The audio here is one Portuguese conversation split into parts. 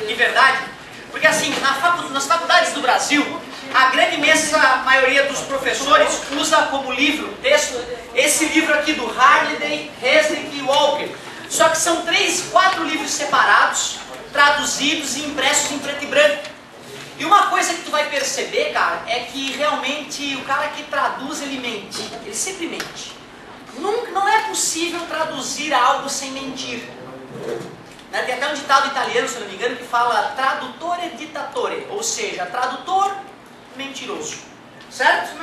Que verdade. Porque assim, nas faculdades do Brasil, a grande imensa maioria dos professores usa como livro, texto, esse livro aqui do Halliday, Resnick e Walker. Só que são 3, 4 livros separados, traduzidos e impressos em preto e branco. E uma coisa que tu vai perceber, cara, é que realmente o cara que traduz, ele mente. Ele sempre mente. Não é possível traduzir algo sem mentir. Né? Tem até um ditado italiano, se não me engano, que fala traduttore dittatore, ou seja, tradutor mentiroso. Certo?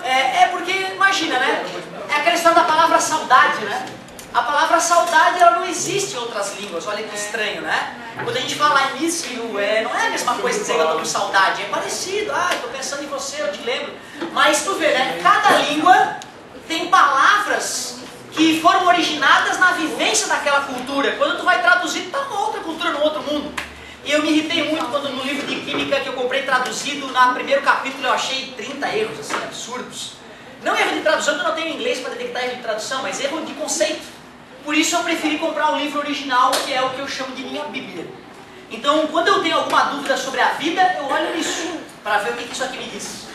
É porque, imagina, né? É aquela história da palavra saudade, né? A palavra saudade, ela não existe em outras línguas, olha que estranho, né? Quando a gente fala I miss you, não é a mesma coisa que dizer que eu tô com saudade, é parecido, eu tô pensando em você, eu te lembro. Mas tu vê, né? Cada língua tem palavras que foram originadas na vivência daquela cultura. Quando tu vai traduzir, tá numa outra cultura, num outro mundo. E eu me irritei muito quando no livro de química que eu comprei traduzido, no primeiro capítulo eu achei 30 erros, assim, absurdos. Não erro de tradução, eu não tenho inglês para detectar erro de tradução, mas erro de conceito. Por isso eu preferi comprar o livro original, que é o que eu chamo de minha Bíblia. Então, quando eu tenho alguma dúvida sobre a vida, eu olho nisso, para ver o que isso aqui me diz.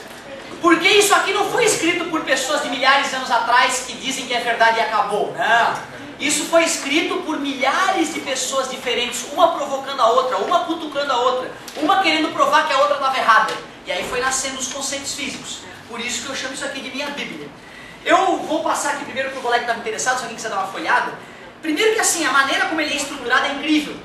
Porque isso aqui não foi escrito por pessoas de milhares de anos atrás que dizem que é verdade e acabou. Não. Isso foi escrito por milhares de pessoas diferentes, uma provocando a outra, uma cutucando a outra, uma querendo provar que a outra estava errada. E aí foi nascendo os conceitos físicos. Por isso que eu chamo isso aqui de minha Bíblia. Eu vou passar aqui primeiro para o colega que estava interessado, se alguém quiser dar uma folhada. Primeiro que assim, a maneira como ele é estruturado é incrível.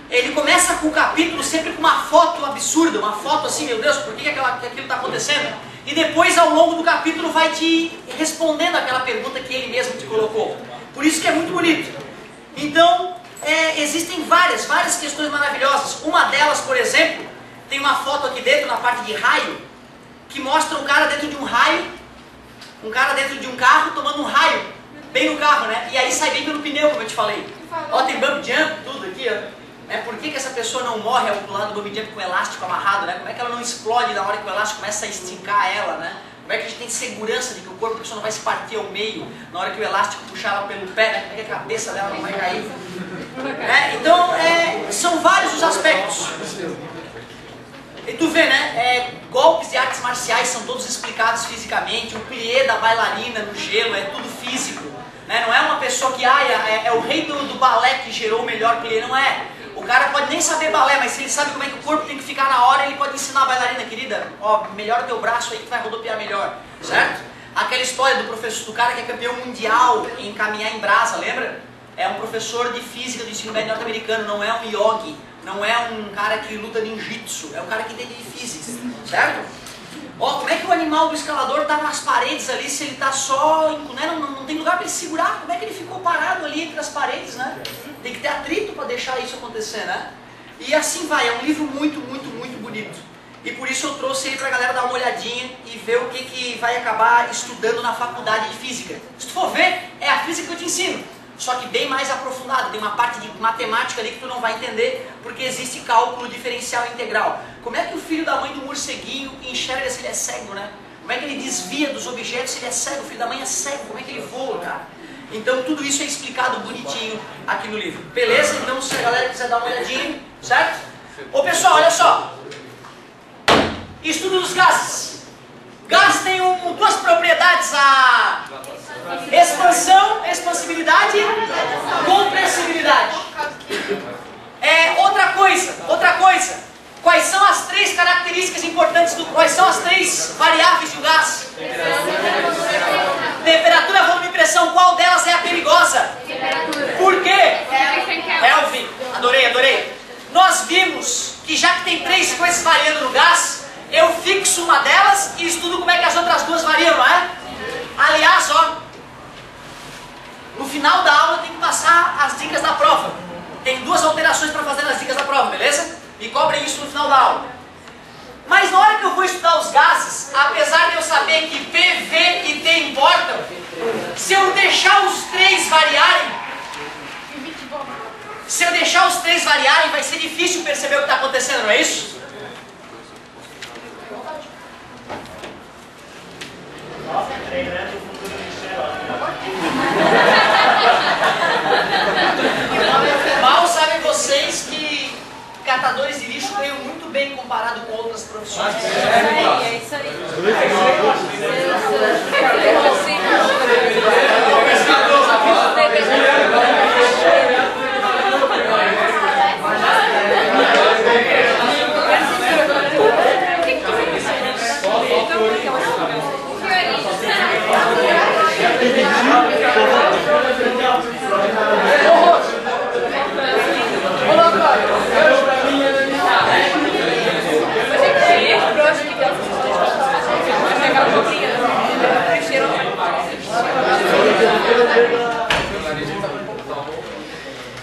Ele começa com o capítulo sempre com uma foto absurda, uma foto assim, meu Deus, por que aquilo está acontecendo? E depois ao longo do capítulo vai te respondendo aquela pergunta que ele mesmo te colocou. Por isso que é muito bonito. Então, existem várias questões maravilhosas. Uma delas, por exemplo, tem uma foto aqui dentro, na parte de raio, que mostra um cara dentro de um raio, um cara dentro de um carro tomando um raio, bem no carro, né? E aí sai bem pelo pneu, como eu te falei. Ó, tem bump jump, tudo aqui, ó. Por que essa pessoa não morre ao pular do bump jump com o elástico amarrado, né? Como é que ela não explode na hora que o elástico começa a esticar ela, né? Como é que a gente tem segurança de que o corpo da pessoa não vai se partir ao meio na hora que o elástico puxar ela pelo pé, né? Como é que a cabeça dela não vai cair? Então, são vários os aspectos. E tu vê, né? Golpes de artes marciais são todos explicados fisicamente. O plié da bailarina no gelo é tudo físico. Né? Não é uma pessoa que é o rei do balé que gerou o melhor plié, não é. O cara pode nem saber balé, mas se ele sabe como é que o corpo tem que ficar na hora, ele pode ensinar a bailarina, querida, ó, melhora o teu braço aí que tu vai rodopiar melhor, certo? Aquela história do professor, do cara que é campeão mundial em caminhar em brasa, lembra? É um professor de física do ensino médio norte-americano, não é um yogi, não é um cara que luta ninjitsu, é um cara que entende de física, certo? Ó, como é que o animal do escalador tá nas paredes ali se ele tá só, né, não tem lugar para ele segurar? Como é que ele ficou parado ali entre as paredes, né? Tem que ter atrito para deixar isso acontecer, né? E assim vai, é um livro muito, muito, muito bonito. E por isso eu trouxe aí pra galera dar uma olhadinha e ver o que vai acabar estudando na faculdade de física. Se tu for ver, é a física que eu te ensino. Só que bem mais aprofundado, tem uma parte de matemática ali que tu não vai entender, porque existe cálculo diferencial integral. Como é que o filho da mãe do morceguinho enxerga se ele é cego, né? Como é que ele desvia dos objetos se ele é cego? O filho da mãe é cego, como é que ele voa, cara? Então tudo isso é explicado bonitinho aqui no livro. Beleza? Então se a galera quiser dar uma olhadinha, certo? Ô pessoal, olha só. Estudo dos gases. Gases tem duas propriedades, a expansão, expansibilidade e compressibilidade. Outra coisa. Quais são as 3 características importantes quais são as 3 variáveis de um gás? Temperatura, volume e pressão. Qual delas é a perigosa? Temperatura. Por quê? Kelvin. Adorei. Nós vimos que já que tem 3 coisas variando no gás, eu fixo uma delas e estudo como é que as outras 2 variam, não é? Aliás, ó, no final da aula tem que passar as dicas da prova. Tem 2 alterações para fazer nas dicas da prova, beleza? Me cobrem isso no final da aula. Mas na hora que eu vou estudar os gases, apesar de eu saber que P, V e T importam, se eu deixar os 3 variarem, vai ser difícil perceber o que está acontecendo, não é isso? Nossa, treinando o futuro do Mal sabem vocês que catador comparado com outras profissões. É isso aí.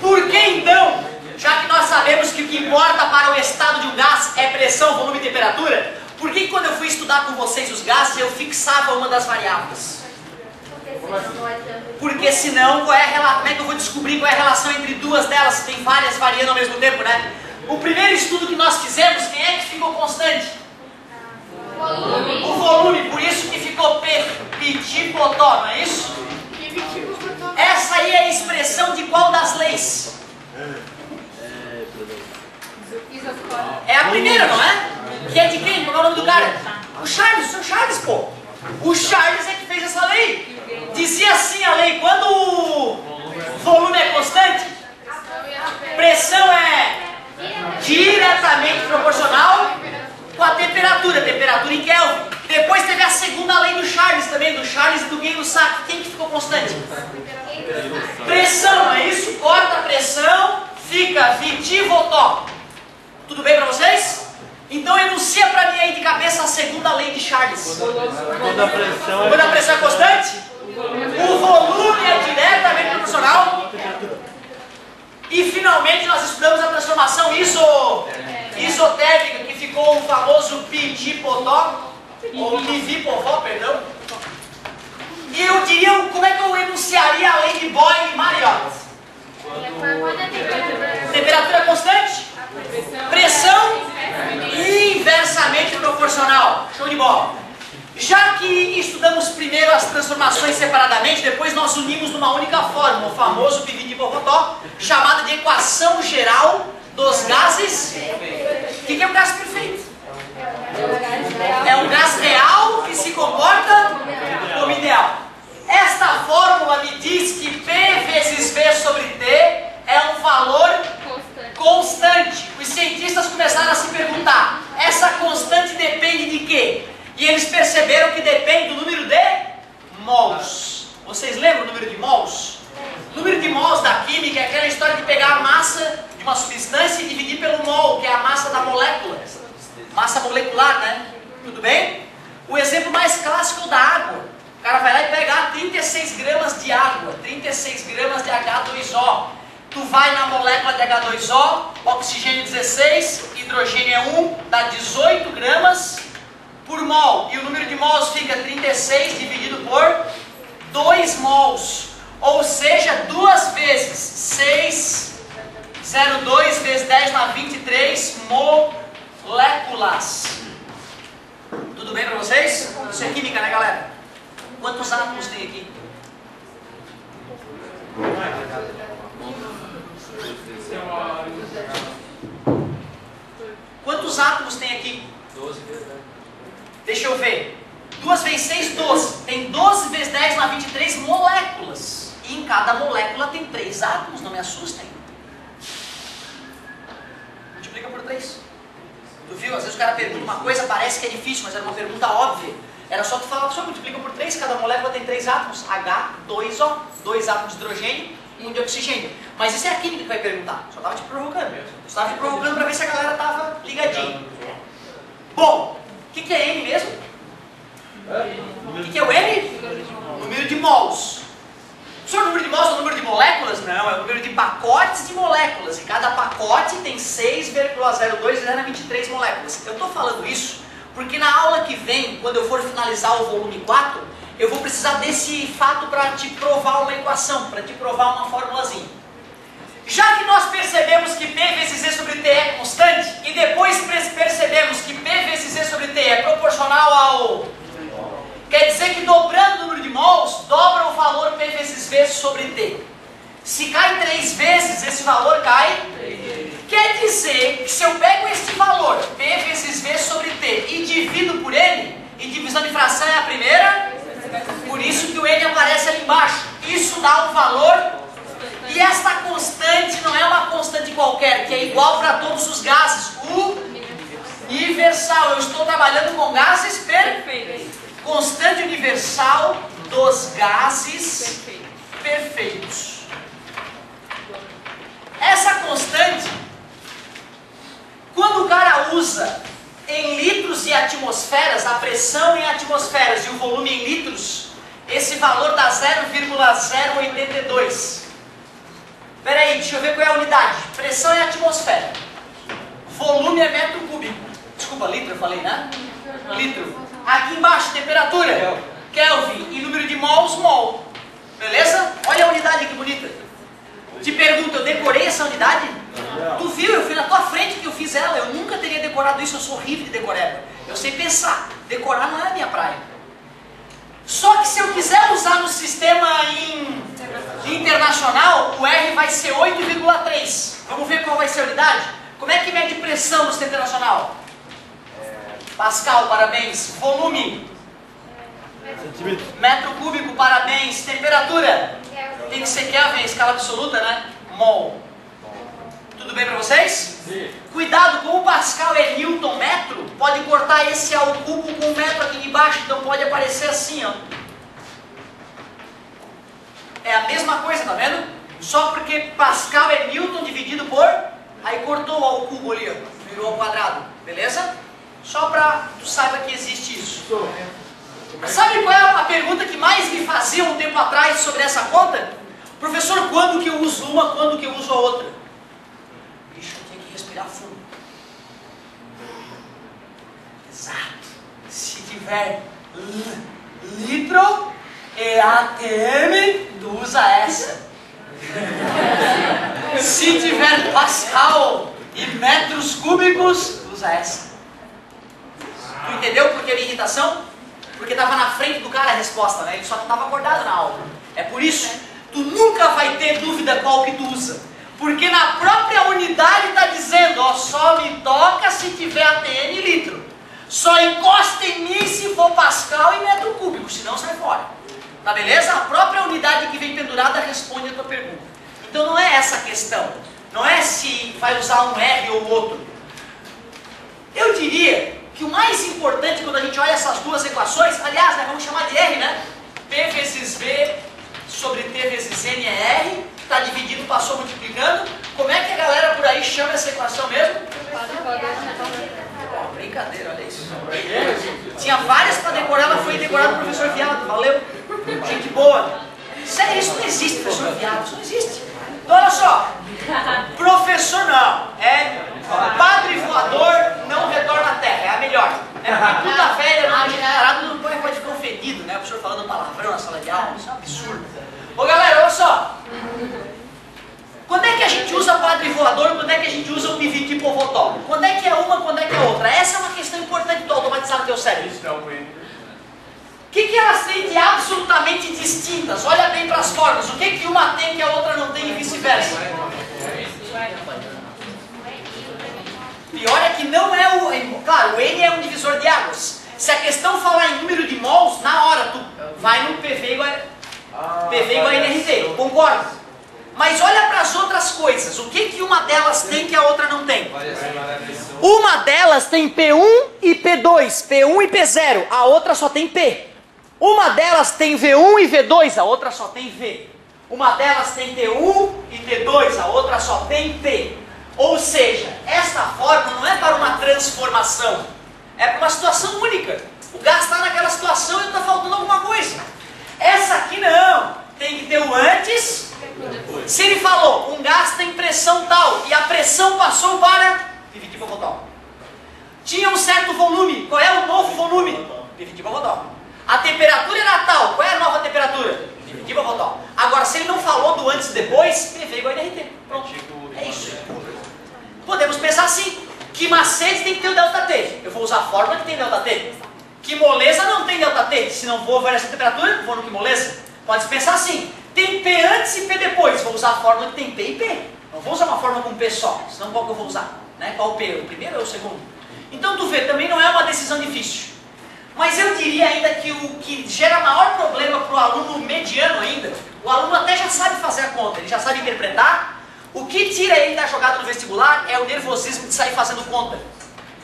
Por que então, já que nós sabemos que o que importa para o estado de um gás é pressão, volume e temperatura, por que quando eu fui estudar com vocês os gases eu fixava uma das variáveis? Porque senão, como é que eu vou descobrir qual é a relação entre duas delas, se tem várias variando ao mesmo tempo, né? O primeiro estudo que nós fizemos, quem é que ficou constante? O volume, por isso que ficou Petit Potó, não é isso? Essa aí é a expressão de qual das leis? É a primeira, não é? Que é de quem? Qual é o nome do cara? O Charles, o seu Charles, pô. O Charles é que fez essa lei. Dizia assim a lei, quando o volume é constante, pressão é diretamente proporcional com a temperatura em Kelvin. Depois teve a segunda lei do Charles também, do Charles e do Gay-Lussac. Quem que ficou constante? Pressão, é isso? Corta a pressão, fica Viti-Votó. Tudo bem para vocês? Então enuncia para mim aí de cabeça a segunda lei de Charles. Quando a pressão é constante, o volume é diretamente proporcional. E finalmente nós estudamos a transformação isotérmica, que ficou o famoso Petit-Potó, ou Livi-Povó, perdão. E eu diria, como é que eu enunciaria a lei de Boyle-Mariotte? Temperatura constante, pressão inversamente proporcional. Show de bola. Já que estudamos primeiro as transformações separadamente, depois nós unimos numa única fórmula, o famoso Petit-Potó, chamada de equação geral dos gases. O que é um gás perfeito? É um gás real que se comporta como ideal. Esta fórmula me diz que P vezes V sobre T é um valor constante. Os cientistas começaram a se perguntar, essa constante depende de quê? E eles perceberam que depende do número de mols. Vocês lembram o número de mols? O número de mols da química é aquela história de pegar a massa de uma substância e dividir pelo mol, que é a massa da molécula. Massa molecular, né? Tudo bem? O exemplo mais clássico é o da água. O cara vai lá e pega 36 gramas de água, 36 gramas de H2O. Tu vai na molécula de H2O, oxigênio 16, hidrogênio é 1, dá 18 gramas por mol. E o número de mols fica 36 dividido por 2 mols. Ou seja, 2 vezes 6,02 vezes 10 na 23 moléculas. Tudo bem para vocês? Isso é química, né, galera? Quantos átomos tem aqui? Quantos átomos tem aqui? 12 vezes 10. Deixa eu ver. 2 vezes 6, 12. Tem 12 vezes 10 na 23 moléculas. E em cada molécula tem 3 átomos, não me assustem. Multiplica por 3. Tu viu? Às vezes o cara pergunta uma coisa, parece que é difícil, mas era uma pergunta óbvia. Era só tu falar, só multiplica por 3, cada molécula tem 3 átomos. H2O, 2 átomos de hidrogênio e 1 de oxigênio. Mas isso é a química que vai perguntar. Só estava te provocando. Estava te provocando para ver se a galera estava ligadinha. Bom, o que é M mesmo? O que é o M? Número de mols. Senhor, o número de mols é o número de moléculas? Não, é o número de pacotes de moléculas. E cada pacote tem 6,02 vezes 23 moléculas. Eu estou falando isso porque na aula que vem, quando eu for finalizar o volume 4, eu vou precisar desse fato para te provar uma equação, para te provar uma formulazinha. Já que nós percebemos que P vezes E sobre T é constante, e depois percebemos que P vezes E sobre T é proporcional ao... Quer dizer que dobrando o número de mols, dobra o valor P vezes V sobre T. Se cai 3 vezes, esse valor cai. Quer dizer que se eu pego esse valor, P vezes Divisão de fração é a primeira, por isso que o N aparece ali embaixo. Isso dá um valor, e esta constante não é uma constante qualquer, que é igual para todos os gases. Universal. Eu estou trabalhando com gases perfeitos. Constante universal dos gases perfeitos. Essa constante, quando o cara usa em litros e atmosferas, a pressão em atmosferas e o volume em litros, esse valor dá 0,082. Espera aí, deixa eu ver qual é a unidade. Pressão em atmosfera. Volume é metro cúbico. Desculpa, litro eu falei, né? Litro. Aqui embaixo, temperatura. Kelvin. E número de mols, mol. Beleza? Olha a unidade que bonita. Te pergunto, eu decorei essa unidade? Tu viu? Eu fui na tua frente que eu fiz ela. Eu nunca teria decorado isso, eu sou horrível de decorar. Eu sei pensar. Decorar não é a minha praia. Só que se eu quiser usar no sistema internacional, o R vai ser 8,3. Vamos ver qual vai ser a unidade? Como é que mede pressão no sistema internacional? Pascal, parabéns. Volume? Metro cúbico, parabéns. Temperatura? Tem que ser Kelvin, escala absoluta, né? Mol. Tudo bem para vocês? Sim. Cuidado, como o Pascal é Newton metro, pode cortar esse ao cubo com um metro aqui embaixo, então pode aparecer assim, ó. É a mesma coisa, tá vendo? Só porque Pascal é Newton dividido por... Aí cortou ao cubo ali, ó. Virou ao quadrado, beleza? Só para tu saiba que existe isso. Sabe qual é a pergunta que mais me faziam um tempo atrás sobre essa conta? Professor, quando que eu uso uma, quando que eu uso a outra? Bicho, eu tinha que respirar fundo. Exato. Se tiver litro e ATM, tu usa essa. Se tiver Pascal e metros cúbicos, tu usa essa. Tu entendeu por que a irritação? Porque estava na frente do cara a resposta, né? Ele só não estava acordado na aula. É por isso, tu nunca vai ter dúvida qual que tu usa. Porque na própria unidade está dizendo, ó, só me toca se tiver ATM e litro. Só encosta em mim se for Pascal e metro cúbico, senão sai fora. Tá beleza? A própria unidade que vem pendurada responde a tua pergunta. Então não é essa a questão. Não é se vai usar um R ou outro. Eu diria que o mais importante quando a gente olha essas duas equações, aliás, né, vamos chamar de R, né? P vezes V sobre T vezes N é R, está dividindo, passou multiplicando. Como é que a galera por aí chama essa equação mesmo? Oh, brincadeira, olha isso. Tinha várias para decorar, ela foi decorada pelo professor Viado, valeu? Gente boa. Sério, isso não existe, professor Viado, isso não existe. Então olha só, professor não, padre voador não retorna à terra, é a melhor. Porque puta velha, não pode ficar ofendido, né? O professor falando palavrão na sala de aula, isso é um absurdo. Ô galera, olha só. Quando é que a gente usa padre voador, quando é que a gente usa o piviti povotó? Quando é que é uma, quando é que é outra? Essa é uma questão importante para automatizar o teu cérebro. O que elas têm de absolutamente distintas? Olha bem para as formas. O que uma tem que a outra não tem e vice-versa? Pior é que não é o... Claro, o N é um divisor de águas. Se a questão falar em número de mols, na hora tu vai no PV igual a NRT. Concordo? Mas olha para as outras coisas. O que uma delas tem que a outra não tem? Uma delas tem P1 e P2. P1 e P0. A outra só tem P. Uma delas tem V1 e V2, a outra só tem V. Uma delas tem T1 e T2, a outra só tem T. Ou seja, esta forma não é para uma transformação, é para uma situação única. O gás está naquela situação e está faltando alguma coisa. Essa aqui não, tem que ter o antes. Se ele falou, um gás tem pressão tal, e a pressão passou para piviti povotó. Tinha um certo volume, qual é o novo volume? Piviti povotó. A temperatura era tal, qual é a nova temperatura? Piviti povotó. Agora, se ele não falou do antes e depois, PV igual a NRT. Pronto, é isso. Podemos pensar assim, que macete tem que ter o ΔT. Eu vou usar a fórmula que tem ΔT. Que moleza não tem ΔT. Se não vou ver essa temperatura, vou no que moleza. Pode pensar assim, tem P antes e P depois. Vou usar a fórmula que tem P e P. Não vou usar uma fórmula com P só, senão qual que eu vou usar? Né? Qual o P? O primeiro ou o segundo? Então tu vê, também não é uma decisão difícil. Mas eu diria ainda que o que gera maior problema para o aluno mediano ainda, o aluno até já sabe fazer a conta, ele já sabe interpretar, o que tira ele da jogada no vestibular é o nervosismo de sair fazendo conta.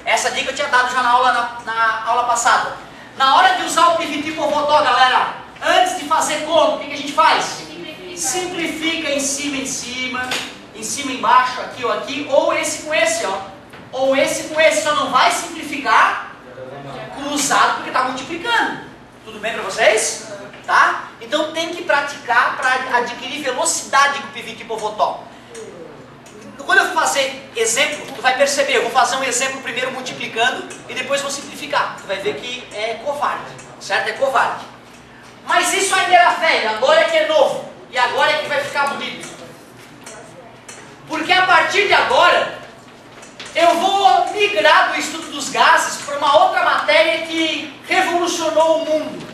Essa dica eu tinha dado já na aula passada. Na hora de usar o PVT Povotó, galera, antes de fazer conta, o que a gente faz? Simplifica em cima, embaixo, aqui ou aqui, ou esse com esse, ó. Ou esse com esse, só não vai simplificar cruzado porque está multiplicando. Tudo bem para vocês? Tá? Então tem que praticar para adquirir velocidade com o PVT Povotó. Quando eu for fazer exemplo, tu vai perceber, eu vou fazer um exemplo primeiro multiplicando e depois vou simplificar. Tu vai ver que é covarde, certo? É covarde. Mas isso ainda era velho, agora é que é novo. E agora é que vai ficar bonito. Porque a partir de agora, eu vou migrar do estudo dos gases para uma outra matéria que revolucionou o mundo.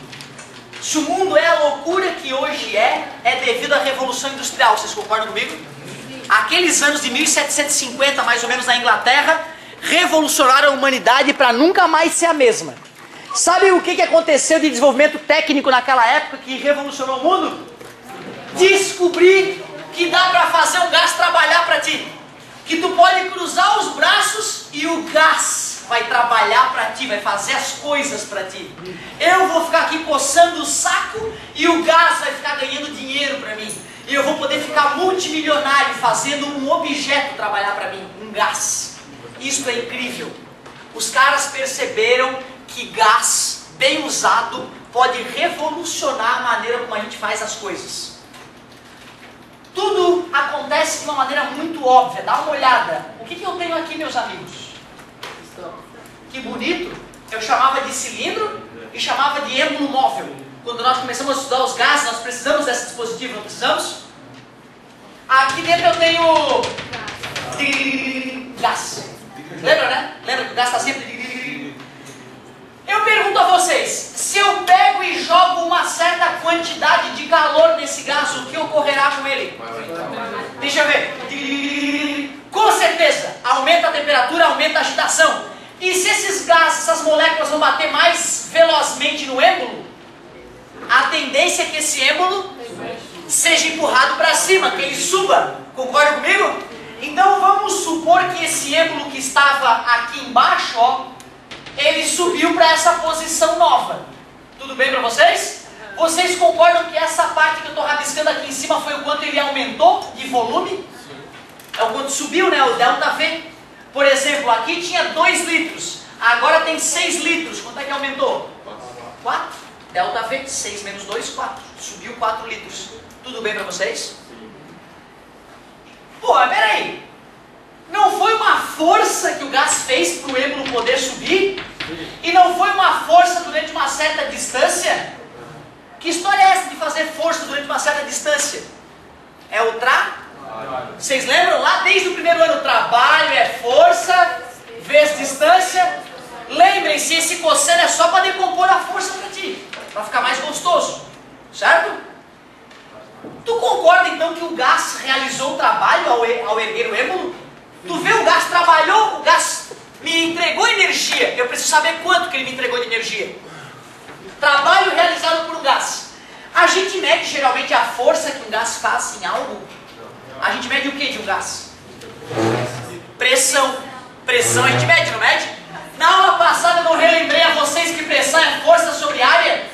Se o mundo é a loucura que hoje é devido à Revolução Industrial. Vocês concordam comigo? Aqueles anos de 1750, mais ou menos, na Inglaterra, revolucionaram a humanidade para nunca mais ser a mesma. Sabe o que aconteceu de desenvolvimento técnico naquela época que revolucionou o mundo? Descobrir que dá para fazer o gás trabalhar para ti. Que tu pode cruzar os braços e o gás vai trabalhar para ti, vai fazer as coisas para ti. Eu vou ficar aqui coçando o saco e o gás vai ficar ganhando dinheiro para mim. E eu vou poder ficar multimilionário fazendo um objeto trabalhar para mim, um gás. Isso é incrível. Os caras perceberam que gás, bem usado, pode revolucionar a maneira como a gente faz as coisas. Tudo acontece de uma maneira muito óbvia. Dá uma olhada. O que eu tenho aqui, meus amigos? Que bonito. Eu chamava de cilindro e chamava de êmbolo móvel. Quando nós começamos a estudar os gases, nós precisamos desse dispositivo, não precisamos? Aqui dentro eu tenho gás. Lembra, né? Lembra que o gás está sempre... Eu pergunto a vocês, se eu pego e jogo uma certa quantidade de calor nesse gás, o que ocorrerá com ele? Deixa eu ver. Com certeza, aumenta a temperatura, aumenta a agitação. E se esses gases, essas moléculas vão bater mais velozmente no êmbolo, a tendência é que esse êmbolo seja empurrado para cima, que ele suba. Concorda comigo? Então vamos supor que esse êmbolo que estava aqui embaixo, ó, ele subiu para essa posição nova. Tudo bem para vocês? Vocês concordam que essa parte que eu estou rabiscando aqui em cima foi o quanto ele aumentou de volume? É o quanto subiu, né? O ΔV. Por exemplo, aqui tinha 2 litros. Agora tem 6 litros. Quanto é que aumentou? 4. ΔV, 6 menos 2, 4. Subiu 4 litros. Tudo bem para vocês? Pô, mas peraí. Não foi uma força que o gás fez para o êmbolo poder subir? E não foi uma força durante uma certa distância? Que história é essa de fazer força durante uma certa distância? É o Vocês lembram? Lá desde o primeiro ano, trabalho é força vezes distância. Lembrem-se, esse cosseno é só para decompor a força para ti, para ficar mais gostoso, certo? Tu concorda então que o gás realizou o trabalho ao erguer o êmbolo? Tu vê, o gás trabalhou, o gás me entregou energia. Eu preciso saber quanto que ele me entregou de energia. Trabalho realizado por um gás. A gente mede geralmente a força que um gás faz em algo. A gente mede o que de um gás? Pressão. Pressão a gente mede, não mede? Na aula passada eu não relembrei a vocês que pressão é força sobre área.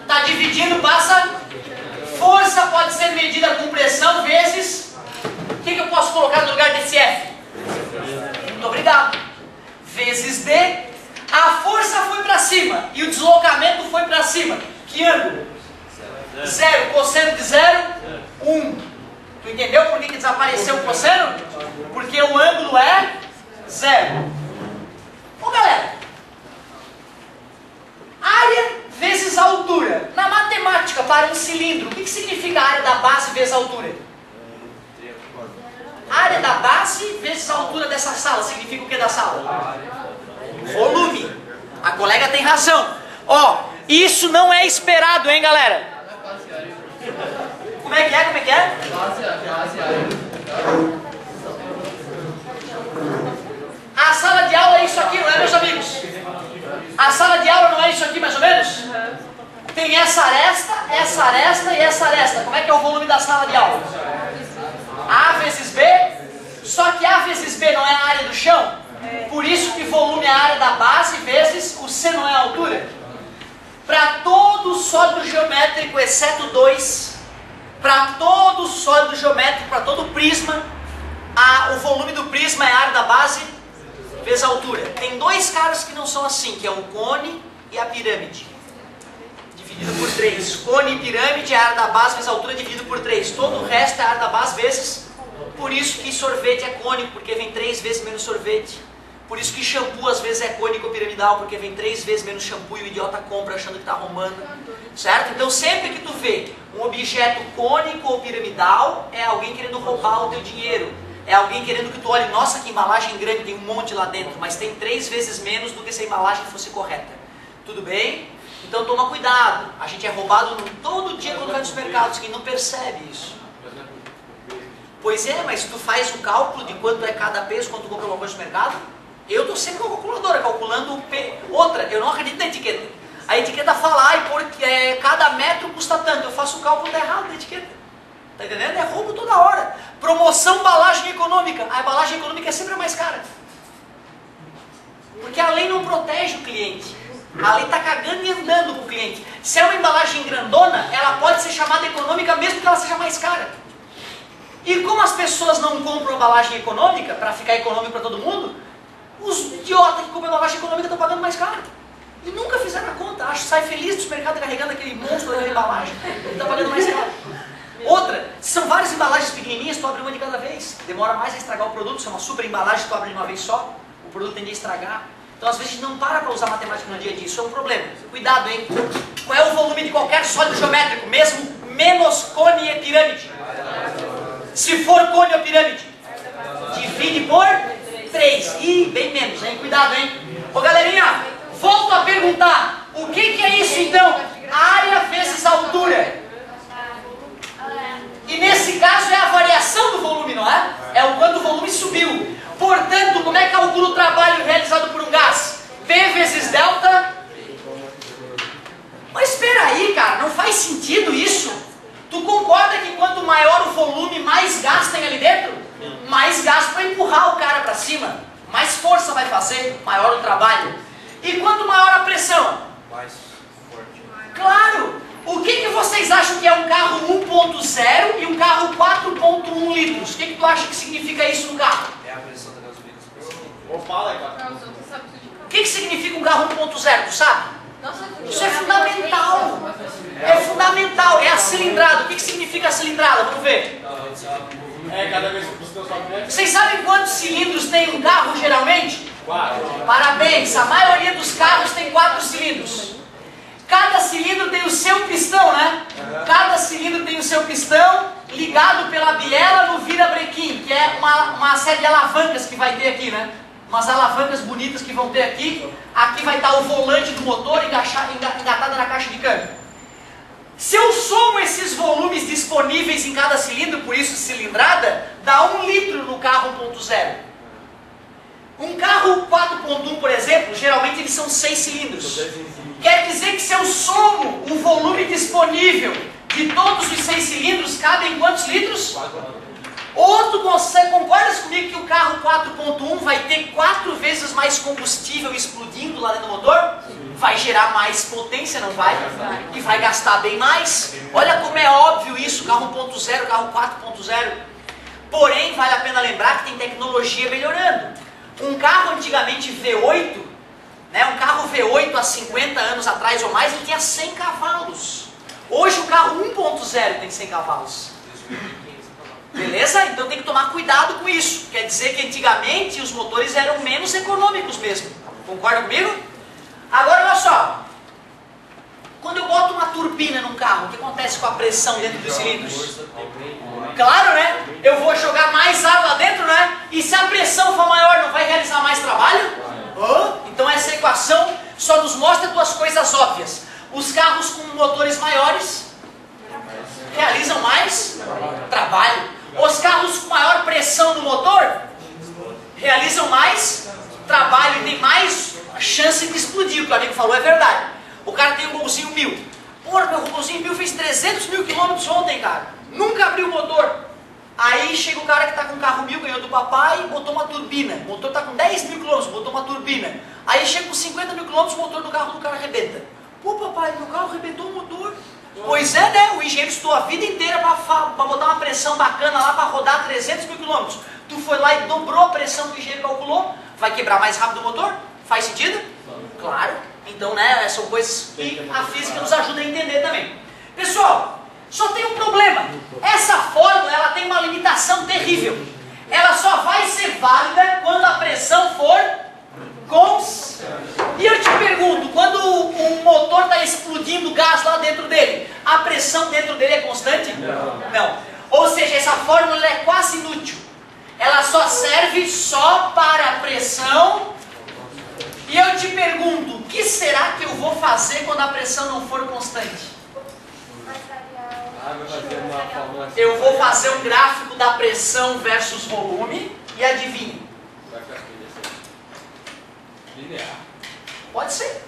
Está dividindo, passa. Força pode ser medida com pressão vezes... O que eu posso colocar no lugar desse F? Muito obrigado. Vezes D. A força foi para cima e o deslocamento foi para cima. Que ângulo? 0. Cosseno de 0, 1. Tu entendeu por que desapareceu o cosseno? Porque o ângulo é 0. Ô galera, área vezes altura. Na matemática, para um cilindro, o que significa a área da base vezes a altura? A área da base vezes a altura dessa sala significa o que da sala? Volume. A colega tem razão. Ó, isso não é esperado, hein, galera? Como é que é? Como é que é? A sala de aula é isso aqui, não é, meus amigos? A sala de aula não é isso aqui mais ou menos? Tem essa aresta e essa aresta. Como é que é o volume da sala de aula? A vezes B, só que A vezes B não é a área do chão. Por isso que volume é a área da base vezes o C não é a altura. Para todo sólido geométrico, exceto 2, para todo sólido geométrico, para todo prisma, o volume do prisma é a área da base vezes a altura. Tem dois caras que não são assim, que é o cone e a pirâmide. Dividido por 3. Cone e pirâmide é a área da base vezes a altura dividido por 3. Todo o resto é a área da base vezes... Por isso que sorvete é cônico, porque vem 3 vezes menos sorvete. Por isso que shampoo às vezes é cônico ou piramidal, porque vem 3 vezes menos shampoo e o idiota compra achando que está arrumando. Certo? Então sempre que tu vê um objeto cônico ou piramidal, é alguém querendo roubar o teu dinheiro. É alguém querendo que tu olhe, nossa, que embalagem grande, tem um monte lá dentro, mas tem 3 vezes menos do que se a embalagem fosse correta. Tudo bem? Então toma cuidado. A gente é roubado todo dia quando vai nos mercados, quem não percebe isso. Pois é, mas tu faz o cálculo de quanto é cada peso quando tu compra uma coisa no mercado? Eu estou sempre com a calculadora, calculando o P. Outra, eu não acredito na etiqueta. A etiqueta fala, porque cada metro custa tanto. Eu faço o cálculo errado da etiqueta. Tá entendendo? É roubo toda hora. Promoção, embalagem econômica. A embalagem econômica é sempre a mais cara. Porque a lei não protege o cliente. A lei está cagando e andando com o cliente. Se é uma embalagem grandona, ela pode ser chamada econômica mesmo que ela seja mais cara. E como as pessoas não compram embalagem econômica, para ficar econômico para todo mundo, os idiotas que compram embalagem econômica estão pagando mais caro. E nunca fizeram a conta. Acho que sai feliz do supermercado carregando aquele monstro daquela embalagem. Ele está pagando mais caro. Outra, se são várias embalagens pequenininhas, tu abre uma de cada vez. Demora mais a estragar o produto. Se é uma super embalagem, tu abre de uma vez só, o produto tende a estragar. Então às vezes a gente não para usar matemática no dia a dia. Isso é um problema. Cuidado, hein? Qual é o volume de qualquer sólido geométrico, mesmo menos cone e pirâmide? Se for cone ou pirâmide, divide por 3. Ih, bem menos, hein? Cuidado, hein? Ô galerinha, volto a perguntar. O que é isso então? Área vezes altura. E nesse caso é a variação do volume, não é? É o quanto o volume subiu. Portanto, como é que calcula o trabalho realizado por um gás? P vezes delta. Mas espera aí, cara, não faz sentido isso. Tu concorda que quanto maior o volume, mais gás tem ali dentro? Mais gás para empurrar o cara para cima. Mais força vai fazer, maior o trabalho. E quanto maior a pressão? Mais forte. Claro! O que vocês acham que é um carro 1.0 e um carro 4.1 litros? O que tu acha que significa isso no carro? É a pressão da gasolina. O que significa um carro 1.0? Tu sabe? Isso é fundamental. É fundamental. É a cilindrada. O que significa a cilindrada? Vamos ver. Cada vez que o pistão sobe. Vocês sabem quantos cilindros tem um carro geralmente? 4. Parabéns. A maioria dos carros tem 4 cilindros. Cada cilindro tem o seu pistão, né? Cada cilindro tem o seu pistão ligado pela biela no virabrequim, que é uma série de alavancas que vai ter aqui, né? Umas alavancas bonitas que vão ter aqui. Aqui vai estar o volante do motor engatado na caixa de câmbio. Se eu somo esses volumes disponíveis em cada cilindro, por isso cilindrada, dá 1 litro no carro 1.0. Um carro 4.1, por exemplo, geralmente eles são 6 cilindros. Quer dizer que se eu somo o volume disponível de todos os 6 cilindros, cabem quantos litros? Ou tu concordas comigo que o carro 4.1 vai ter 4 vezes mais combustível explodindo lá dentro do motor? Vai gerar mais potência, não vai? E vai gastar bem mais. Olha como é óbvio isso, carro 1.0, carro 4.0. Porém, vale a pena lembrar que tem tecnologia melhorando. Um carro antigamente V8, né, um carro V8 há 50 anos atrás ou mais, ele tinha 100 cavalos. Hoje o carro 1.0 tem 100 cavalos. Beleza? Então tem que tomar cuidado com isso. Quer dizer que antigamente os motores eram menos econômicos mesmo. Concorda comigo? Agora olha só. Quando eu boto uma turbina num carro, o que acontece com a pressão dentro dos cilindros? Claro, né? Eu vou jogar mais água lá dentro, né? E se a pressão for maior, não vai realizar mais trabalho? Oh, então essa equação só nos mostra 2 coisas óbvias. Os carros com motores maiores realizam mais trabalho. Os carros com maior pressão no motor realizam mais trabalho e tem mais chance de explodir. O que o amigo falou é verdade. O cara tem um golzinho 1000. Porra, meu golzinho 1000 fez 300 mil quilômetros ontem, cara. Nunca abriu o motor. Aí chega o cara que tá com um carro 1000, ganhou do papai, botou uma turbina. O motor tá com 10 mil quilômetros, botou uma turbina. Aí chega com 50 mil quilômetros, o motor do carro do cara arrebenta. Pô, papai, meu carro arrebentou o motor. Pois é, né? O engenheiro estudou a vida inteira para botar uma pressão bacana lá para rodar 300 mil quilômetros. Tu foi lá e dobrou a pressão que o engenheiro calculou. Vai quebrar mais rápido o motor? Faz sentido? Claro. Então, né, são coisas que a física nos ajuda a entender também. Pessoal, só tem um problema. Essa fórmula, ela tem uma limitação terrível. Ela só vai ser válida quando a pressão for constante. E eu te pergunto, quando o motor está explodindo gás lá dentro dele, a pressão dentro dele é constante? Não. Ou seja, essa fórmula é quase inútil. Ela só serve só para a pressão. E eu te pergunto, o que será que eu vou fazer quando a pressão não for constante? Eu vou fazer um gráfico da pressão versus volume e adivinhe. Linear. Pode ser.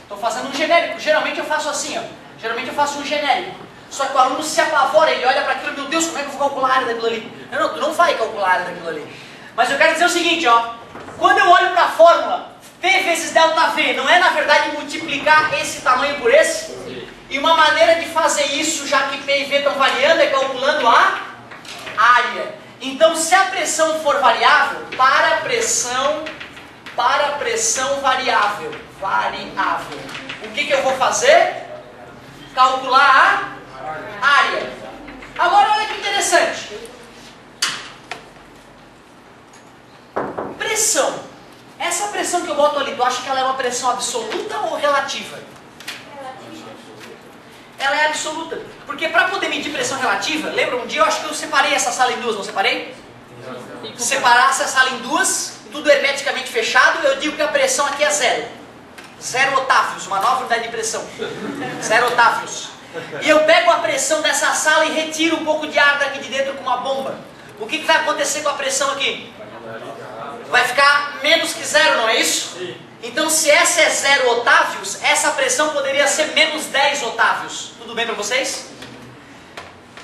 Estou fazendo um genérico. Geralmente eu faço assim, ó. Geralmente eu faço um genérico. Só que o aluno se apavora, ele olha para aquilo, meu Deus, como é que eu vou calcular a área daquilo ali? Não, tu não vai calcular a área daquilo ali. Mas eu quero dizer o seguinte, ó. Quando eu olho para a fórmula, P vezes ΔV, não é na verdade multiplicar esse tamanho por esse? Sim. E uma maneira de fazer isso, já que P e V estão variando, é calculando a área. Então, se a pressão for variável, para a pressão variável, o que eu vou fazer? Calcular a área. Agora, olha que interessante. Pressão. Essa pressão que eu boto ali, tu acha que ela é uma pressão absoluta ou relativa? Ela é absoluta. Porque para poder medir pressão relativa, lembra um dia eu acho que eu separei essa sala em duas, não separei? Se separasse a sala em duas, tudo hermeticamente fechado, eu digo que a pressão aqui é zero. 0 otávios, uma nova unidade de pressão. 0 otávios. E eu pego a pressão dessa sala e retiro um pouco de ar daqui de dentro com uma bomba. O que vai acontecer com a pressão aqui? Vai ficar menos que zero, não é isso? Sim. Então, se essa é 0 otávios, essa pressão poderia ser menos 10 otávios. Tudo bem para vocês?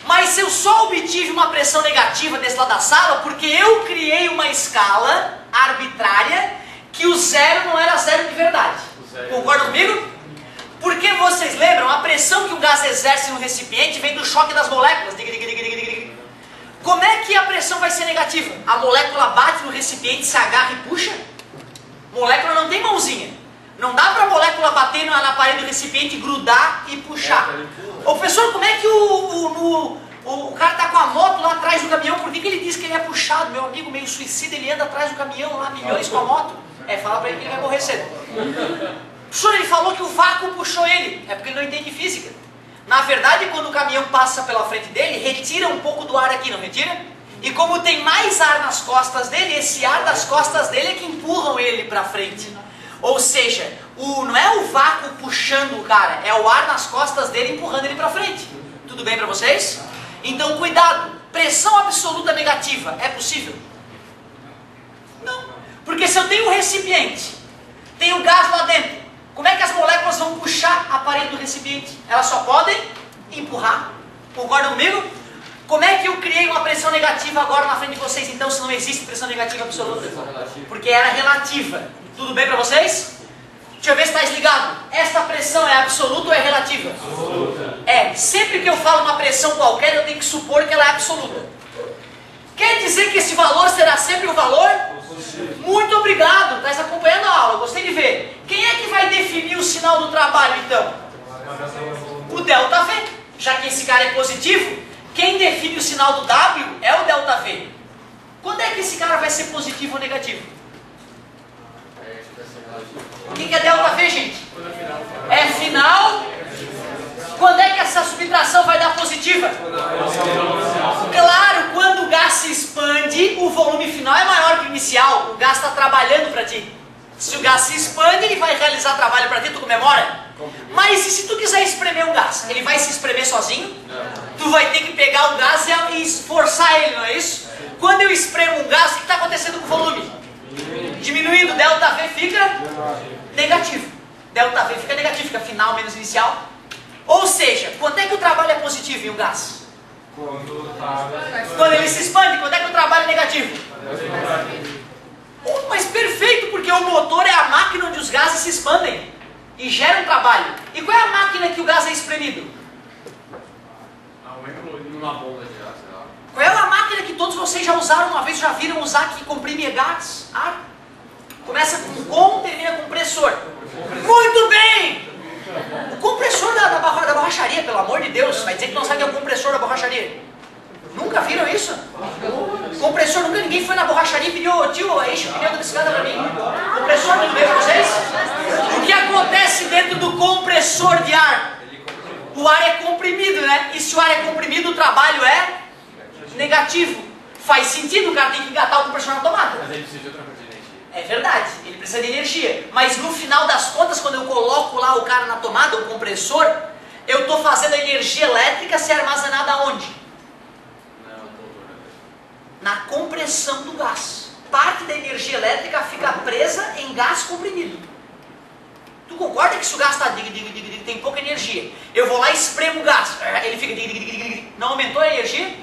Mas eu só obtive uma pressão negativa desse lado da sala porque eu criei uma escala arbitrária que o zero não era zero de verdade. Concordam comigo? Porque vocês lembram, a pressão que o gás exerce no recipiente vem do choque das moléculas. Como é que a pressão vai ser negativa? A molécula bate no recipiente, se agarra e puxa? Molécula não tem mãozinha. Não dá para a molécula bater na parede do recipiente, grudar e puxar. Ô professor, como é que o cara está com a moto lá atrás do caminhão? Por que ele diz que ele é puxado? Meu amigo meio suicida, ele anda atrás do caminhão lá, milhões com a moto. Fala para ele que ele vai morrer cedo. Professor, ele falou que o vácuo puxou ele. É porque ele não entende física. Na verdade, quando o caminhão passa pela frente dele, retira um pouco do ar aqui, não retira? E como tem mais ar nas costas dele, esse ar das costas dele é que empurram ele para frente. Ou seja, não é o vácuo puxando o cara, é o ar nas costas dele empurrando ele para frente. Tudo bem para vocês? Então, cuidado. Pressão absoluta negativa, é possível? Não. Porque se eu tenho um recipiente, tenho gás lá dentro, como é que as moléculas vão puxar a parede do recipiente? Elas só podem empurrar. Concordam comigo? Como é que eu criei uma pressão negativa agora na frente de vocês, então, se não existe pressão negativa absoluta? Porque era relativa. Tudo bem para vocês? Deixa eu ver se está desligado. Esta pressão é absoluta ou é relativa? Absoluta. Sempre que eu falo uma pressão qualquer, eu tenho que supor que ela é absoluta. Quer dizer que esse valor será sempre o valor? Muito obrigado, está acompanhando a aula, gostei de ver. Quem é que vai definir o sinal do trabalho, então? O ΔV. Já que esse cara é positivo, quem define o sinal do W é o ΔV. Quando é que esse cara vai ser positivo ou negativo? O que é ΔV, gente? É final. Quando é que essa subtração vai dar positiva? Claro, quando o gás se expande, o volume final é maior que o inicial. O gás está trabalhando para ti. Se o gás se expande, ele vai realizar trabalho para ti, tu comemora? Mas e se tu quiser espremer um gás? Ele vai se espremer sozinho? Tu vai ter que pegar o gás e esforçar ele, não é isso? Quando eu espremo um gás, o que está acontecendo com o volume? Diminuindo, ΔV fica negativo. ΔV fica negativo, fica final menos inicial. Ou seja, quando é que o trabalho é positivo em um gás? Quando ele se expande. Quando é que o trabalho é negativo? Mas perfeito, porque o motor é a máquina onde os gases se expandem e geram trabalho. E qual é a máquina que o gás é espremido? Numa bomba de ar, sei lá. Qual é a máquina que todos vocês já usaram uma vez, já viram usar, que comprime gás? Ar? Começa com, termina com compressor. Muito bem! O compressor da borracharia, pelo amor de Deus, vai dizer que não sabe o que é o compressor da borracharia. Nunca viram isso? Compressor, nunca ninguém foi na borracharia e pediu, tio, enche o pneu da bicicleta pra mim. Compressor, tudo bem pra vocês? O que acontece dentro do compressor de ar? O ar é comprimido, né? E se o ar é comprimido, o trabalho é negativo. Faz sentido, o cara tem que engatar o compressor na tomada. Mas ele precisa de outra coisa de energia. É verdade, ele precisa de energia. Mas no final das contas, quando eu coloco lá o cara na tomada, o compressor, eu estou fazendo a energia elétrica ser armazenada onde? Na compressão do gás. Parte da energia elétrica fica presa em gás comprimido. Tu concorda que se o gás está tem pouca energia, eu vou lá e espremo o gás, ele fica não aumentou a energia?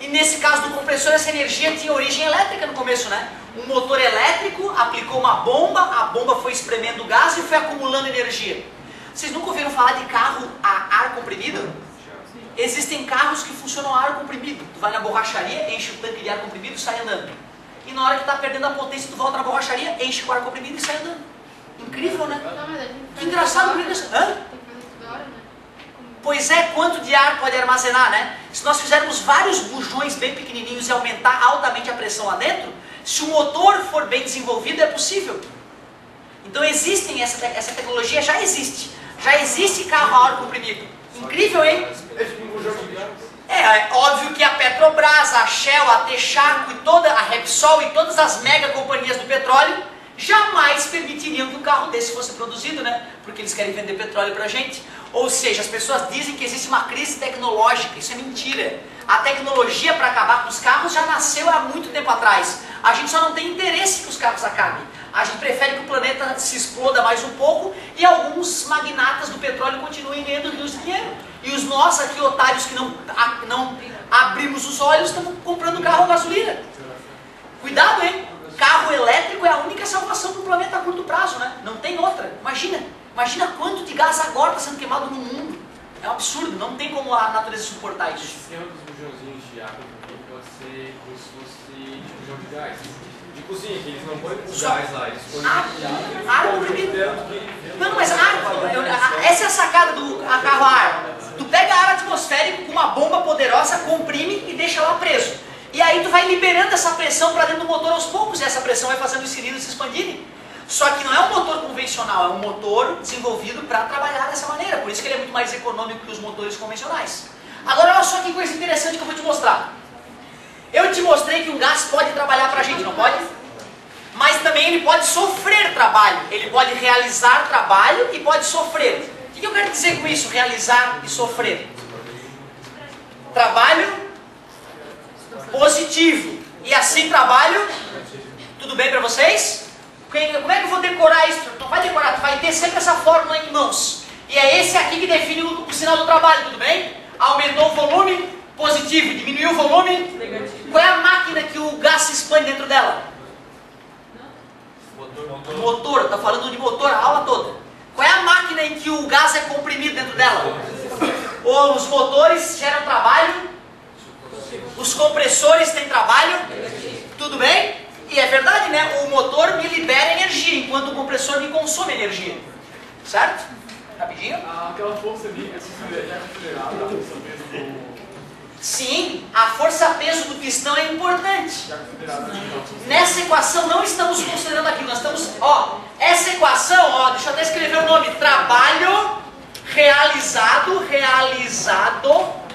E nesse caso do compressor, essa energia tinha origem elétrica no começo, né? Um motor elétrico aplicou uma bomba, a bomba foi espremendo o gás e foi acumulando energia. Vocês nunca ouviram falar de carro a ar comprimido? Existem carros que funcionam a ar comprimido. Tu vai na borracharia, enche o tanque de ar comprimido e sai andando. E na hora que está perdendo a potência, tu volta na borracharia, enche com ar comprimido e sai andando. Incrível, né? Que engraçado. Hã? Pois é, quanto de ar pode armazenar, né? Se nós fizermos vários bujões bem pequenininhos e aumentar altamente a pressão lá dentro, se o motor for bem desenvolvido, é possível. Então existem, essa tecnologia já existe. Já existe carro a ar comprimido. Incrível, hein? É óbvio que a Petrobras, a Shell, a Texaco, a Repsol e todas as mega companhias do petróleo jamais permitiriam que um carro desse fosse produzido, né? Porque eles querem vender petróleo pra gente. Ou seja, as pessoas dizem que existe uma crise tecnológica. Isso é mentira. A tecnologia para acabar com os carros já nasceu há muito tempo atrás. A gente só não tem interesse que os carros acabem. A gente prefere que o planeta se exploda mais um pouco e alguns magnatas do petróleo continuem ganhando rios de dinheiro. E nós aqui, otários, que não abrimos os olhos, estamos comprando carro a gasolina. Cuidado, hein? Carro elétrico é a única salvação para o planeta a curto prazo, né? Não tem outra. Imagina quanto de gás agora está sendo queimado no mundo. É um absurdo, não tem como a natureza suportar isso. Esse esquema dos bujãozinhos de água pode ser como se fosse de bujão de gás. De cozinha, que eles não põem o gás lá, eles põem ar comprimido. Não, mas essa é a sacada do carro a ar. Tu pega ar atmosférico com uma bomba poderosa, comprime e deixa lá preso. E aí tu vai liberando essa pressão para dentro do motor aos poucos, e essa pressão vai fazendo os cilindros se expandirem. Só que não é um motor convencional, é um motor desenvolvido para trabalhar dessa maneira. Por isso que ele é muito mais econômico que os motores convencionais. Agora olha só que coisa interessante que eu vou te mostrar. Eu te mostrei que um gás pode trabalhar para a gente, não pode? Mas também ele pode sofrer trabalho. Ele pode realizar trabalho e pode sofrer. O que eu quero dizer com isso, realizar e sofrer? Trabalho positivo. E assim trabalho, tudo bem para vocês? Como é que eu vou decorar isso? Não vai decorar, tu vai ter sempre essa fórmula em mãos. E é esse aqui que define o sinal do trabalho, tudo bem? Aumentou o volume, positivo. Diminuiu o volume, negativo. Qual é a máquina que o gás se expande dentro dela? Motor, está falando de motor a aula toda. Qual é a máquina em que o gás é comprimido dentro dela? Ou os motores geram trabalho? Os compressores têm trabalho? Tudo bem? E é verdade, né? O motor me libera energia, enquanto o compressor me consome energia. Certo? Rapidinho. Aquela força ali, essa é considerada a força-peso do... Sim, a força-peso do pistão é importante. Nessa equação não estamos considerando aquilo, nós estamos... essa equação, deixa eu até escrever o nome. Trabalho realizado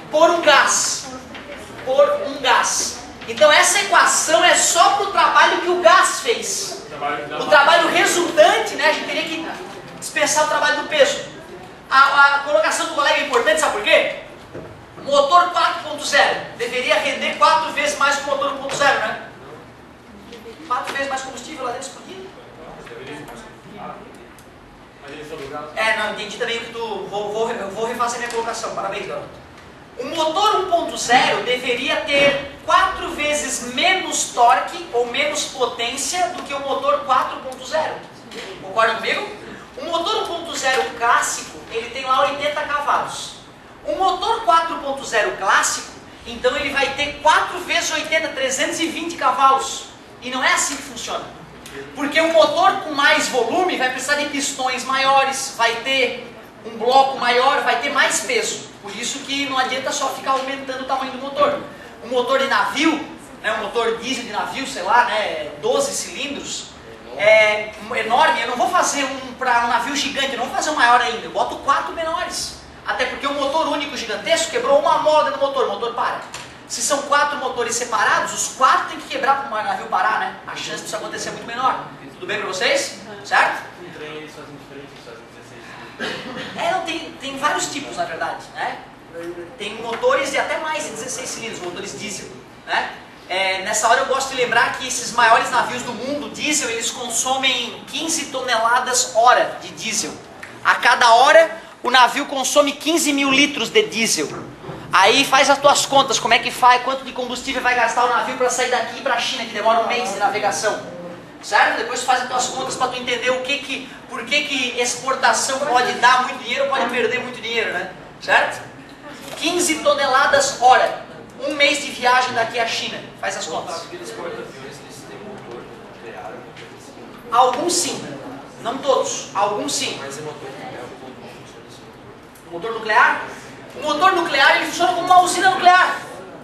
por um gás. Por um gás. Então essa equação é só para o trabalho que o gás fez. O trabalho resultante, né, a gente teria que dispensar o trabalho do peso. A colocação do colega é importante, sabe por quê? Motor 4.0 deveria render 4 vezes mais que o motor 1.0, né? 4 vezes mais combustível lá dentro explodindo. Mas ele sobre o gás. Não, entendi também o que tu... Eu vou refazer minha colocação, parabéns, garoto. O motor 1.0 deveria ter 4 vezes menos torque ou menos potência do que o motor 4.0. Concorda comigo? O motor 1.0 clássico, ele tem lá 80 cavalos. O motor 4.0 clássico, então ele vai ter 4 vezes 80, 320 cavalos. E não é assim que funciona. Porque o motor com mais volume vai precisar de pistões maiores, vai ter um bloco maior, vai ter mais peso. Por isso que não adianta só ficar aumentando o tamanho do motor. O motor de navio, né, um motor diesel de navio, sei lá, né, 12 cilindros, é enorme. Eu não vou fazer um para um navio gigante, eu não vou fazer um maior ainda, eu boto 4 menores. Até porque o motor único gigantesco quebrou uma mola no motor, o motor para. Se são 4 motores separados, os 4 tem que quebrar para o navio parar, né? A chance disso acontecer é muito menor. Tudo bem para vocês? Certo? Um trem eles fazem diferente, eles fazem 16. Não, tem vários tipos, na verdade, né? Tem motores de até mais de 16 cilindros, motores diesel, né? Nessa hora eu gosto de lembrar que esses maiores navios do mundo, diesel, eles consomem 15 toneladas hora de diesel. A cada hora, o navio consome 15 mil litros de diesel. Aí faz as tuas contas, como é que faz, quanto de combustível vai gastar o navio para sair daqui para a China, que demora um mês de navegação. Certo? Depois tu faz as tuas contas para tu entender por que exportação pode dar muito dinheiro ou pode perder muito dinheiro, né? Certo? 15 toneladas hora. Um mês de viagem daqui à China. Faz as contas. Aqueles porta-aviões, eles têm motor nuclear. Alguns sim. Não todos. Alguns sim. Mas é motor nuclear, como funciona isso? O motor nuclear? O motor nuclear ele funciona como uma usina nuclear.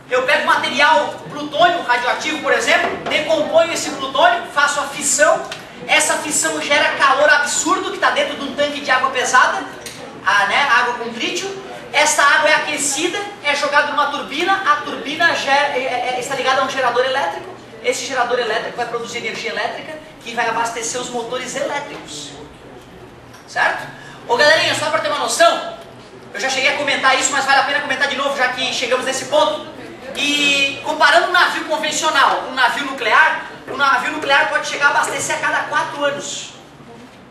Eu pego material plutônio radioativo, por exemplo, decomponho esse plutônio, faço a fissão. Essa fissão gera calor absurdo que está dentro de um tanque de água pesada, água com trítio. Essa água é aquecida, é jogada numa turbina, a turbina está ligada a um gerador elétrico. Esse gerador elétrico vai produzir energia elétrica que vai abastecer os motores elétricos. Certo? Ô galerinha, só para ter uma noção, eu já cheguei a comentar isso, mas vale a pena comentar de novo, já que chegamos nesse ponto. E comparando um navio convencional com um navio nuclear, o navio nuclear pode chegar a abastecer a cada 4 anos.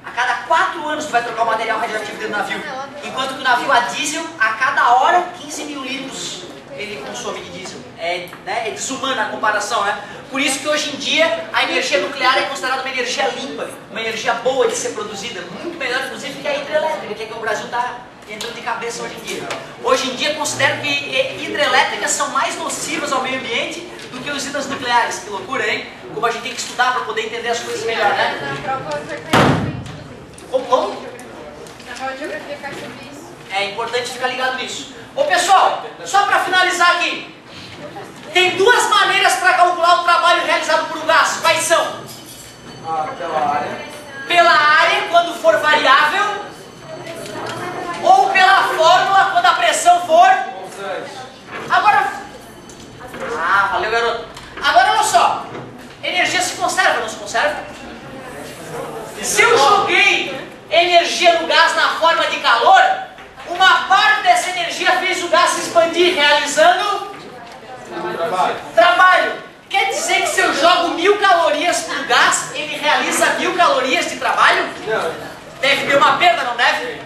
A cada 4 anos tu vai trocar o material radioativo dentro do navio. Enquanto que o navio a diesel, a cada hora, 15 mil litros ele consome de diesel. É desumana a comparação, né? Por isso que hoje em dia a energia nuclear é considerada uma energia limpa, uma energia boa de ser produzida, muito melhor inclusive que a hidrelétrica, que é que o Brasil está entrando de cabeça hoje em dia. Hoje em dia considero que hidrelétricas são mais nocivas ao meio ambiente do que usinas nucleares. Que loucura, hein? Como a gente tem que estudar para poder entender as coisas melhor, né? Como? Na prova de geografia cai sobre isso. É importante ficar ligado nisso. Ô pessoal, só para finalizar aqui. Tem 2 maneiras para calcular o trabalho realizado por um gás. Quais são? Pela área. Pela área, quando for variável, ou pela fórmula, quando a pressão for... Agora... valeu, garoto. Agora, olha só. Energia se conserva ou não se conserva? Se eu joguei energia no gás na forma de calor, uma parte dessa energia fez o gás se expandir, realizando... Trabalho. Quer dizer que se eu jogo 1000 calorias pro gás, ele realiza 1000 calorias de trabalho? Não. Deve ter uma perda, não deve?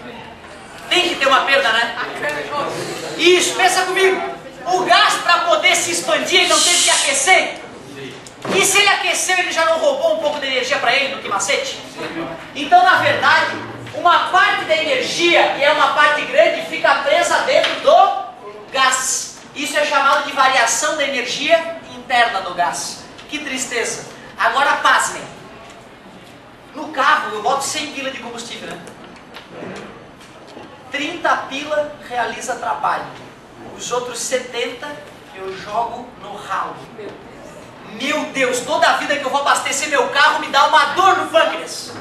Tem que ter uma perda, né? Isso, pensa comigo. O gás, para poder se expandir, ele não teve que aquecer? E se ele aqueceu, ele já não roubou um pouco de energia para ele no quimacete? Então, na verdade, uma parte da energia, e é uma parte grande, fica presa dentro do gás. Isso é chamado de variação da energia interna do gás. Que tristeza. Agora, pasmem. No carro, eu boto 100 pila de combustível, né? 30 pila realiza trabalho. Os outros 70 eu jogo no ralo. Meu Deus, toda a vida que eu vou abastecer meu carro me dá uma dor no pâncreas.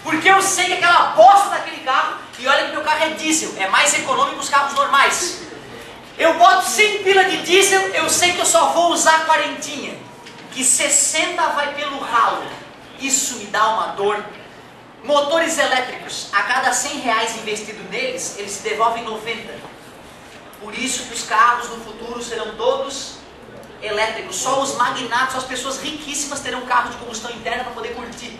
Porque eu sei que aquela bosta daquele carro, e olha que meu carro é diesel, é mais econômico que os carros normais. Eu boto 100 pila de diesel, eu sei que eu só vou usar 40, que 60 vai pelo ralo. Isso me dá uma dor. Motores elétricos, a cada 100 reais investido neles, eles se devolvem 90. Por isso que os carros no futuro serão todos elétricos. Só os magnatos, só as pessoas riquíssimas terão carro de combustão interna para poder curtir.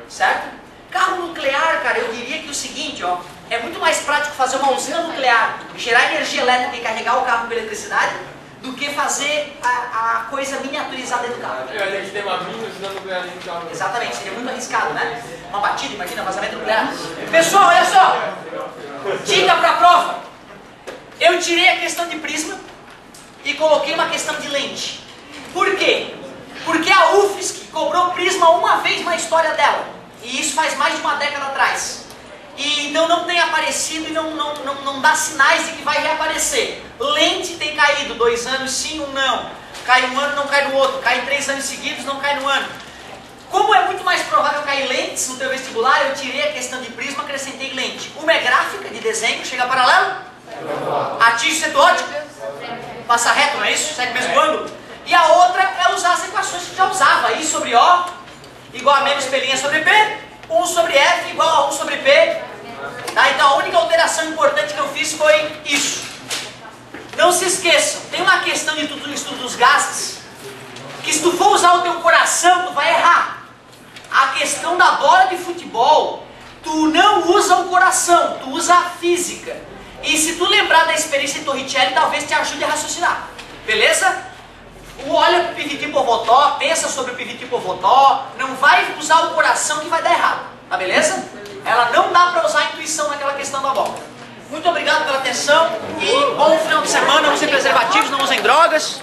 Certo? Carro nuclear, cara, eu diria que o seguinte, ó, é muito mais prático fazer uma usina nuclear, gerar energia elétrica e carregar o carro com eletricidade, do que fazer a coisa miniaturizada dentro do carro. Eu ia ter que ter uma mini usina nuclear dentro do carro. Exatamente, seria muito arriscado, né? Uma batida, imagina, vazamento nuclear. Pessoal, olha só! Dica para a prova. Eu tirei a questão de prisma e coloquei uma questão de lente. Por quê? Porque a UFSC cobrou prisma uma vez na história dela. E isso faz mais de uma década atrás. E então não tem aparecido e não dá sinais de que vai reaparecer. Lente tem caído 2 anos sim, um não. Cai um ano, não cai no outro. Cai em 3 anos seguidos, não cai no ano. Como é muito mais provável cair lentes no teu vestibular, eu tirei a questão de prisma, acrescentei lente. Uma é gráfica, de desenho, chega paralelo. Atinge o centro óptico. Passa reto, não é isso? Segue o mesmo ângulo. E a outra é usar as equações que já usava. I sobre O igual a menos P' sobre P. 1 sobre F igual a 1 sobre P. Tá? Então a única alteração importante que eu fiz foi isso. Não se esqueçam, tem uma questão de estudo dos gases, que se tu for usar o teu coração, tu vai errar. A questão da bola de futebol, tu não usa o coração, tu usa a física. E se tu lembrar da experiência de Torricelli, talvez te ajude a raciocinar. Beleza? Olha para o PVT Povotó, pensa sobre o PVT Povotó, não vai usar o coração que vai dar errado. Tá beleza? Ela não dá para usar a intuição naquela questão da bola. Muito obrigado pela atenção e bom final de semana, não usem preservativos, não usem drogas.